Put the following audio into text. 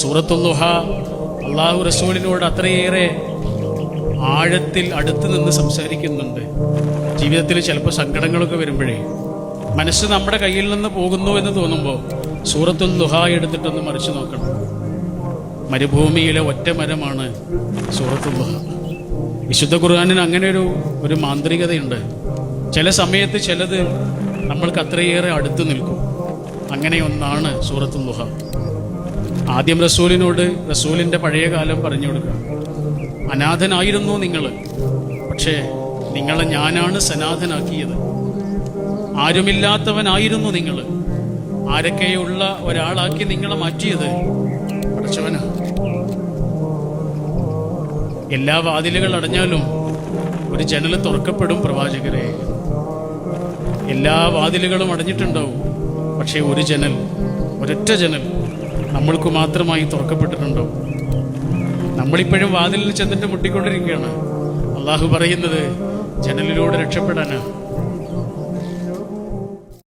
സൂറത്തുൽ ദുഹ അള്ളാഹു റസൂലിനോട് അത്രയേറെ ആഴത്തിൽ അടുത്ത് നിന്ന് സംസാരിക്കുന്നുണ്ട്. ജീവിതത്തിൽ ചിലപ്പോൾ സങ്കടങ്ങളൊക്കെ വരുമ്പോഴേ മനസ്സ് നമ്മുടെ കയ്യിൽ നിന്ന് പോകുന്നു എന്ന് തോന്നുമ്പോൾ സൂറത്തുൽ ദുഹ എടുത്തിട്ടൊന്ന് മറിച്ച് നോക്കണം. മരുഭൂമിയിലെ ഒറ്റ മരമാണ് സൂറത്തുൽ ദുഹ. വിശുദ്ധ ഖുർആനിന് അങ്ങനെ ഒരു മാന്ത്രികതയുണ്ട്. ചില സമയത്ത് ചിലത് നമ്മൾക്ക് അത്രയേറെ അടുത്ത് നിൽക്കും. അങ്ങനെ ഒന്നാണ് സൂറത്തുൽ ദുഹ. ആദ്യം റസൂലിനോട് റസൂലിൻ്റെ പഴയ കാലം പറഞ്ഞു കൊടുക്കുക. അനാഥനായിരുന്നു നിങ്ങൾ, പക്ഷേ നിങ്ങളെ ഞാനാണ് സനാഥനാക്കിയത്. ആരുമില്ലാത്തവനായിരുന്നു നിങ്ങൾ, ആരൊക്കെയുള്ള ഒരാളാക്കി നിങ്ങളെ മാറ്റിയത് പഠിച്ചവനാ. എല്ലാ വാതിലുകൾ അടഞ്ഞാലും ഒരു ജനൽ തുറക്കപ്പെടും പ്രവാചകരെ. എല്ലാ വാതിലുകളും അടഞ്ഞിട്ടുണ്ടാവും, പക്ഷേ ഒരു ജനൽ, ഒരൊറ്റ ജനൽ നമ്മൾക്ക് മാത്രമായി തുറക്കപ്പെട്ടിട്ടുണ്ടാവും. നമ്മളിപ്പോഴും വാതിലിൽ ചെന്നിട്ട് മുട്ടിക്കൊണ്ടിരിക്കുകയാണ്. അള്ളാഹു പറയുന്നത് ജനലിലൂടെ രക്ഷപ്പെടാനാ.